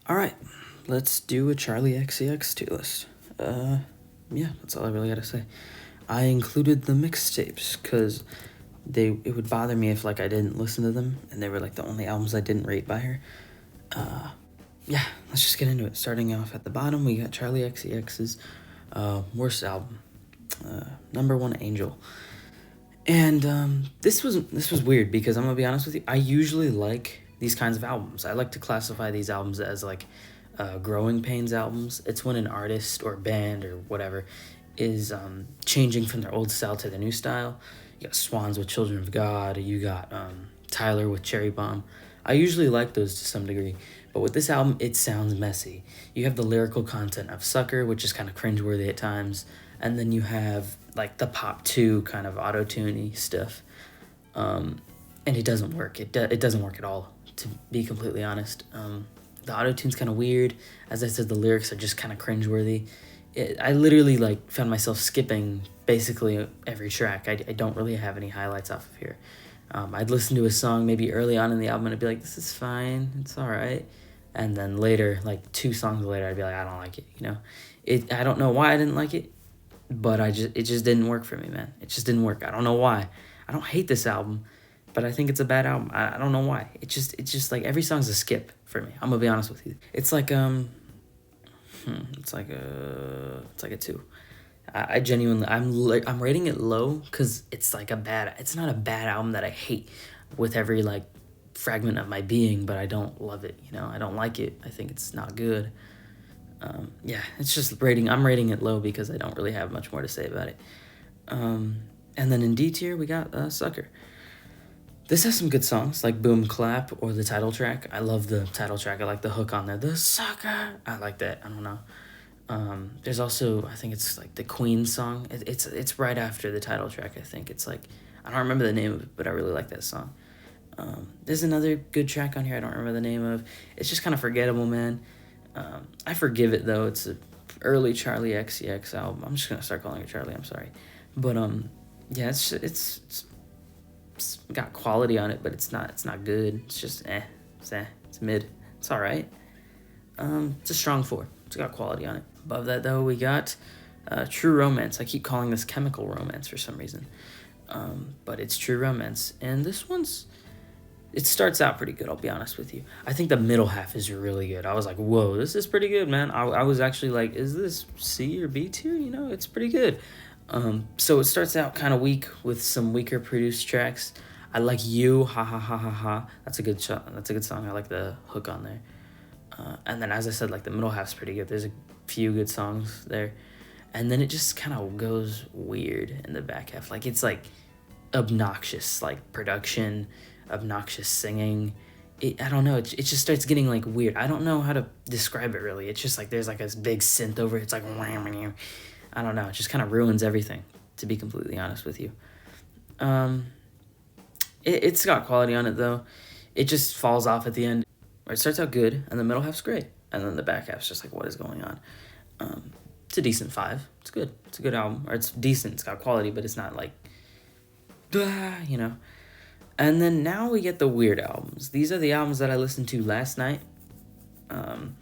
Alright, let's do a Charli XCX tier list. Yeah, that's all I really gotta say. I included the mixtapes, because it would bother me if, like, I didn't listen to them, and they were, like, the only albums I didn't rate by her. Yeah, let's just get into it. Starting off at the bottom, we got Charli XCX's worst album, number one, Angel. And this was weird, because I'm gonna be honest with you, I usually like these kinds of albums. I like to classify these albums as like growing pains albums. It's when an artist or band or whatever is changing from their old style to their new style. You got Swans with Children of God. You got Tyler with Cherry Bomb. I usually like those to some degree, but with this album, it sounds messy. You have the lyrical content of Sucker, which is kind of cringeworthy at times, and then you have like the pop 2 kind of auto-tune-y stuff, and it doesn't work. It doesn't work at all, to be completely honest. The auto-tune's kind of weird. As I said, the lyrics are just kind of cringeworthy. I literally like found myself skipping basically every track. I don't really have any highlights off of here. I'd listen to a song maybe early on in the album and I'd be like, this is fine, it's all right. And then later, like 2 songs later, I'd be like, I don't like it, you know? I don't know why I didn't like it, but it just didn't work for me, man. It just didn't work. I don't know why. I don't hate this album, but I think it's a bad album. I don't know why. It's just like every song's a skip for me. I'm gonna be honest with you. It's like it's like a 2. I genuinely, I'm rating it low because it's not a bad album that I hate with every like fragment of my being, but I don't love it, you know? I don't like it. I think it's not good. Yeah, it's just I'm rating it low because I don't really have much more to say about it. And then in D tier, we got Sucker. This has some good songs, like Boom Clap or the title track. I love the title track. I like the hook on there. The Sucker. I like that. I don't know. There's also, I think it's like the Queen song. It's right after the title track, I think. It's like, I don't remember the name of it, but I really like that song. There's another good track on here I don't remember the name of. It's just kind of forgettable, man. I forgive it, though. It's an early Charli XCX album. I'm just going to start calling it Charli, I'm sorry. But, yeah, it's got quality on it, but it's not good. It's just, it's mid. It's all right. It's a strong 4. It's got quality on it. Above that, though, we got True Romance. I keep calling this Chemical Romance for some reason. But it's True Romance. And this it starts out pretty good, I'll be honest with you. I think the middle half is really good. I was like, whoa, this is pretty good, man. I was actually like, is this C or B tier? You know, it's pretty good. So it starts out kind of weak with some weaker produced tracks. I like You, Ha Ha Ha Ha Ha. That's a good song. I like the hook on there. And then, as I said, like the middle half's pretty good. There's a few good songs there. And then it just kind of goes weird in the back half. Like, it's like obnoxious, like production, obnoxious singing. I don't know. It just starts getting like weird. I don't know how to describe it really. It's just like there's like a big synth over it. It's like, I don't know. It just kind of ruins everything, to be completely honest with you. It's got quality on it, though. It just falls off at the end. It starts out good, and the middle half's great. And then the back half's just like, what is going on? It's a decent 5. It's good. It's a good album. Or it's decent. It's got quality, but it's not like, you know. And then now we get the weird albums. These are the albums that I listened to last night. And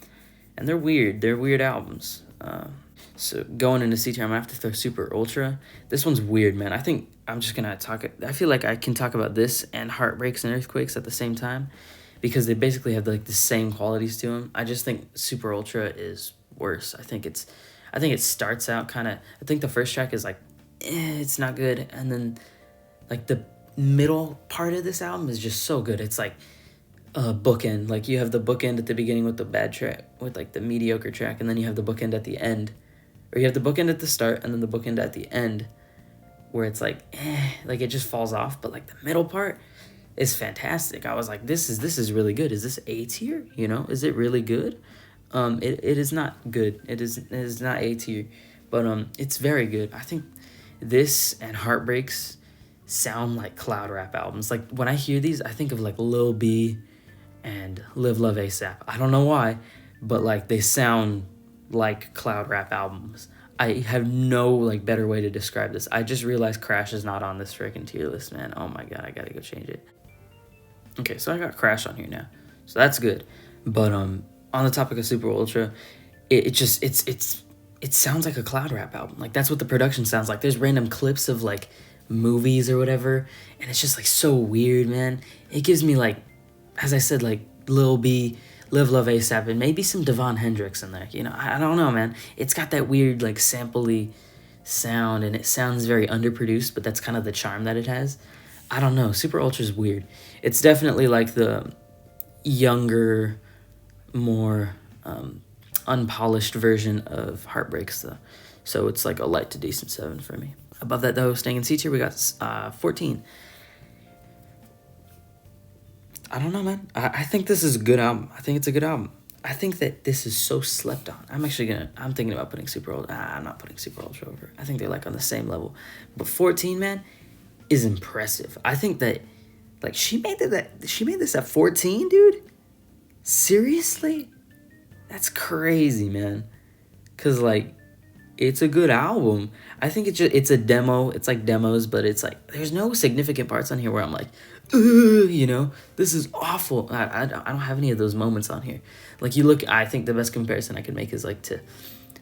they're weird. They're weird albums. So going into C tier, I'm going to have to throw Super Ultra. This one's weird, man. I think I'm just going to I feel like I can talk about this and Heartbreaks and Earthquakes at the same time, because they basically have like the same qualities to them. I just think Super Ultra is worse. I think it starts out kind of, I think the first track is like, it's not good. And then like the middle part of this album is just so good. It's like a bookend. Like you have the bookend at the beginning with the bad track, with like the mediocre track, and then you have the bookend at the end. Or you have the bookend at the start and then the bookend at the end, where it's like, like it just falls off. But like the middle part is fantastic. I was like, this is really good. Is this A tier? You know, is it really good? It is not good. It is not A tier, but it's very good. I think this and Heartbreaks sound like cloud rap albums. Like when I hear these, I think of like Lil B and Live Love ASAP. I don't know why, but like they sound like cloud rap albums. I have no like better way to describe this. I just realized Crash is not on this freaking tier list, man. Oh my god, I gotta go change it. Okay, so I got Crash on here now, so that's good. But on the topic of Super Ultra, it just it sounds like a cloud rap album. Like that's what the production sounds like. There's random clips of like movies or whatever, and it's just like so weird, man. It gives me like, as I said, like Lil B, Live Love ASAP, and maybe some Devon Hendrix in there. You know, I don't know, man. It's got that weird like sampley sound, and it sounds very underproduced, but that's kind of the charm that it has. I don't know. Super Ultra is weird. It's definitely like the younger, more unpolished version of Heartbreaks, though. So it's like a light to decent 7 for me. Above that, though, staying in C tier, we got 14. I don't know, man. I think this is a good album. I think it's a good album. I think that this is so slept on. I'm thinking about putting Super Ultra. I'm not putting Super Ultra over. I think they're like on the same level. But 14, man, is impressive. I think that, like, she made this at 14, dude? Seriously? That's crazy, man. Cause like, it's a good album. I think it's a demo. It's like demos, but it's like there's no significant parts on here where I'm like, ugh, you know, this is awful. I don't have any of those moments on here. Like you look, I think the best comparison I can make is like to,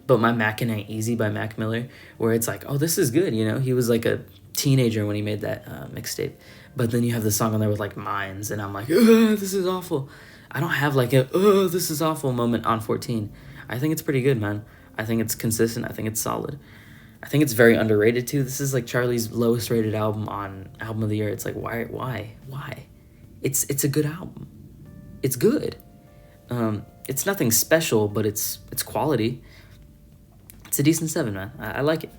but My Mac and Ain't Easy by Mac Miller, where it's like, oh, this is good. You know, he was like a teenager when he made that mixtape. But then you have the song on there with like Mines, and I'm like, ugh, this is awful. I don't have like a, oh, this is awful moment on 14. I think it's pretty good, man. I think it's consistent. I think it's solid. I think it's very underrated too. This is like Charli's lowest rated album on Album of the Year. It's like, why? It's a good album. It's good. It's nothing special, but it's quality. It's a decent 7, man. I like it.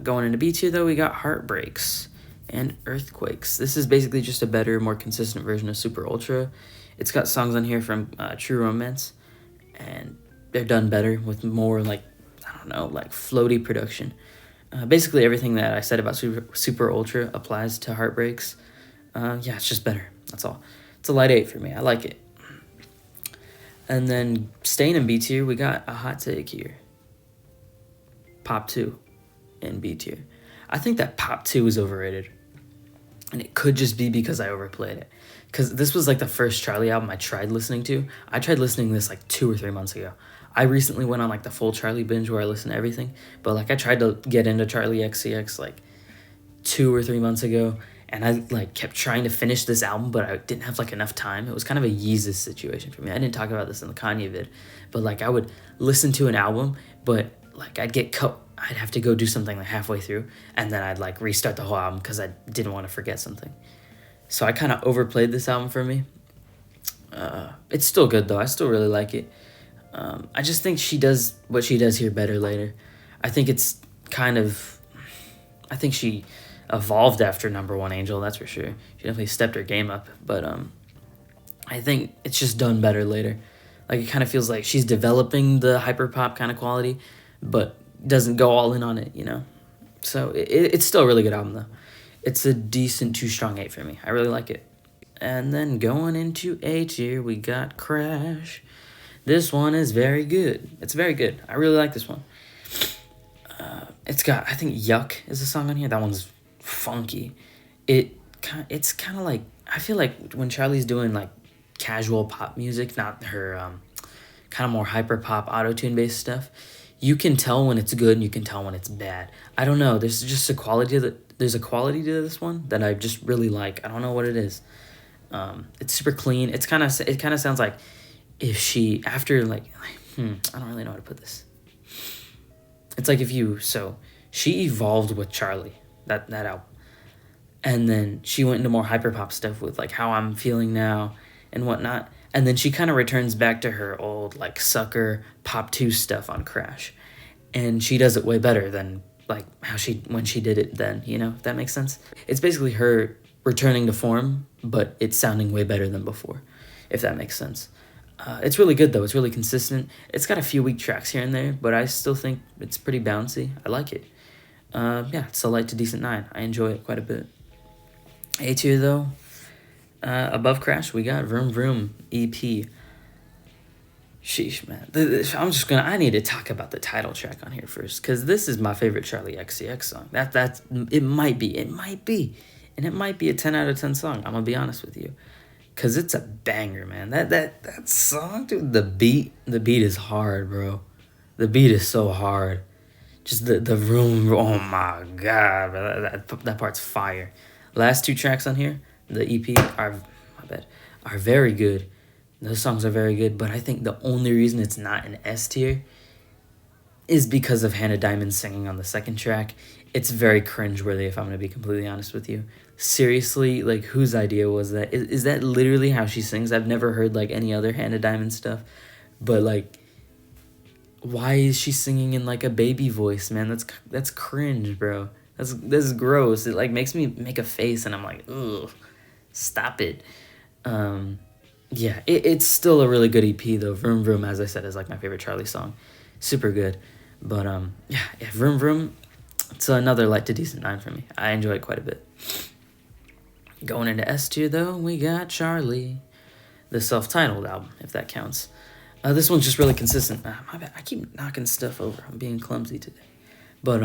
Going into B tier though, we got Heartbreaks and Earthquakes. This is basically just a better, more consistent version of Super Ultra. It's got songs on here from True Romance, and they're done better with more like, I don't know, like floaty production. Basically everything that I said about Super Ultra applies to Heartbreaks. Yeah, it's just better. That's all. It's a light 8 for me. I like it. And then staying in B tier, we got a hot take here. Pop 2 in B tier. I think that Pop 2 is overrated. And it could just be because I overplayed it. Because this was like the first Charli album I tried listening to. I tried listening to this like 2 or 3 months ago. I recently went on like the full Charli binge where I listen to everything. But like I tried to get into Charli XCX like 2 or 3 months ago. And I like kept trying to finish this album, but I didn't have like enough time. It was kind of a Yeezus situation for me. I didn't talk about this in the Kanye vid. But like I would listen to an album, but like I'd have to go do something like halfway through, and then I'd like restart the whole album because I didn't want to forget something. So I kind of overplayed this album for me. It's still good though. I still really like it. I just think she does what she does here better later. I think she evolved after Number One Angel, that's for sure. She definitely stepped her game up, but I think it's just done better later. Like it kind of feels like she's developing the hyperpop kind of quality, but doesn't go all in on it, you know? So it's still a really good album, though. It's a decent 2 strong 8 for me. I really like it. And then going into A tier, we got Crash. This one is very good. It's very good. I really like this one. It's got, I think Yuck is a song on here. That one's funky. It's kind of like, I feel like when Charli's doing like casual pop music, not her kind of more hyper pop auto-tune based stuff, you can tell when it's good and you can tell when it's bad. I don't know. There's just a quality there's a quality to this one that I just really like. I don't know what it is. It's super clean. It kind of sounds like if she after like I don't really know how to put this. It's like she evolved with Charli, that album. And then she went into more hyperpop stuff with like How I'm Feeling Now and whatnot. And then she kind of returns back to her old like sucker Pop 2 stuff on Crash. And she does it way better than like when she did it then, you know, if that makes sense. It's basically her returning to form, but it's sounding way better than before, if that makes sense. It's really good though. It's really consistent. It's got a few weak tracks here and there, but I still think it's pretty bouncy. I like it. Yeah, it's a light to decent 9. I enjoy it quite a bit. A tier though, above Crash, we got Vroom Vroom EP. Sheesh, man. I need to talk about the title track on here first, because this is my favorite Charli XCX song. It might be. And it might be a 10 out of 10 song, I'm going to be honest with you. Cause it's a banger, man. That song, dude. The beat is hard, bro. The beat is so hard. Just the room. Oh my god, bro. That part's fire. Last two tracks on here, the EP are, my bad, are very good. Those songs are very good, but I think the only reason it's not an S tier is because of Hannah Diamond singing on the second track. It's very cringeworthy, if I'm gonna be completely honest with you. Seriously, like, whose idea was that? Is that literally how she sings? I've never heard like any other Hannah Diamond stuff, but like, why is she singing in like a baby voice, man? That's cringe, bro. That's gross. It like makes me make a face, and I'm like, ugh, stop it. Yeah, it's still a really good EP though. Vroom Vroom, as I said, is like my favorite Charlie song. Super good. But yeah, Vroom Vroom, it's another light to decent 9 for me. I enjoy it quite a bit. Going into S tier though, we got Charli, the self-titled album, if that counts. This one's just really consistent. My bad. I keep knocking stuff over. I'm being clumsy today. But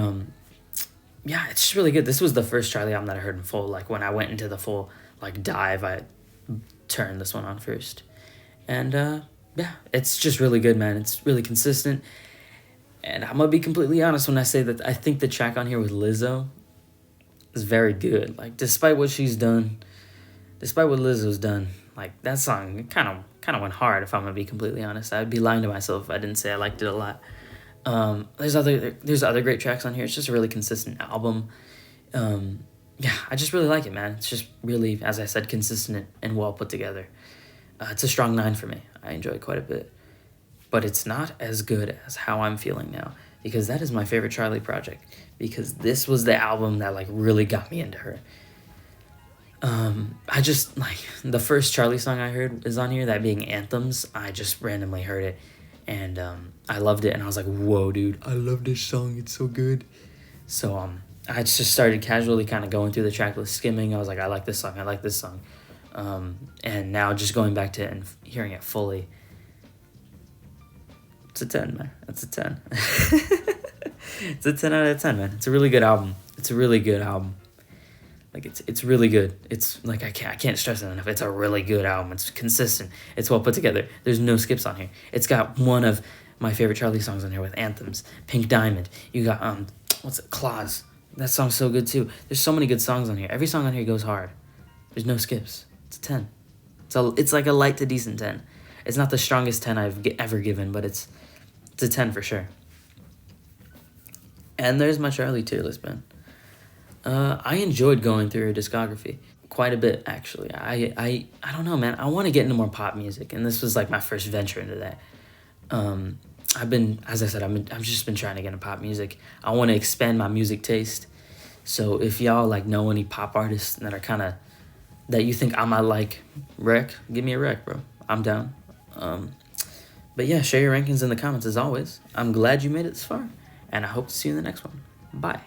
yeah, it's just really good. This was the first Charli album that I heard in full. Like when I went into the full like dive, I turned this one on first. And yeah, it's just really good, man. It's really consistent. And I'm gonna be completely honest when I say that I think the track on here with Lizzo is very good. Like, despite what she's done, despite what Lizzo's done, like, that song kind of went hard, if I'm gonna be completely honest. I'd be lying to myself if I didn't say I liked it a lot. There's other great tracks on here. It's just a really consistent album. Yeah, I just really like it, man. It's just really, as I said, consistent and well put together. It's a strong 9 for me. I enjoy it quite a bit. But it's not as good as How I'm Feeling Now, because that is my favorite Charli project, because this was the album that like really got me into her. I just, like, the first Charli song I heard is on here, that being Anthems. I just randomly heard it, and I loved it, and I was like, whoa, dude, I love this song, it's so good. So I just started casually kind of going through the track list, skimming. I was like, I like this song, I like this song. And now just going back to it and hearing it fully, it's a 10, man. It's a 10. It's a 10 out of 10, man. It's a really good album. It's a really good album. Like, it's really good. It's like, I can't stress it enough. It's a really good album. It's consistent. It's well put together. There's no skips on here. It's got one of my favorite Charli songs on here with Anthems, Pink Diamond. You got what's it, Claws. That song's so good too. There's so many good songs on here. Every song on here goes hard. There's no skips. It's a 10. It's like a light to decent 10. It's not the strongest 10 I've ever given, but it's a 10 for sure. And there's my Charli tier list, man. I enjoyed going through her discography quite a bit, actually. I don't know, man. I want to get into more pop music, and this was like my first venture into that. As I said, I've just been trying to get into pop music. I want to expand my music taste. So if y'all like know any pop artists that are that you think I might like, give me a rec, bro. I'm down. But yeah, share your rankings in the comments as always. I'm glad you made it this far, and I hope to see you in the next one. Bye.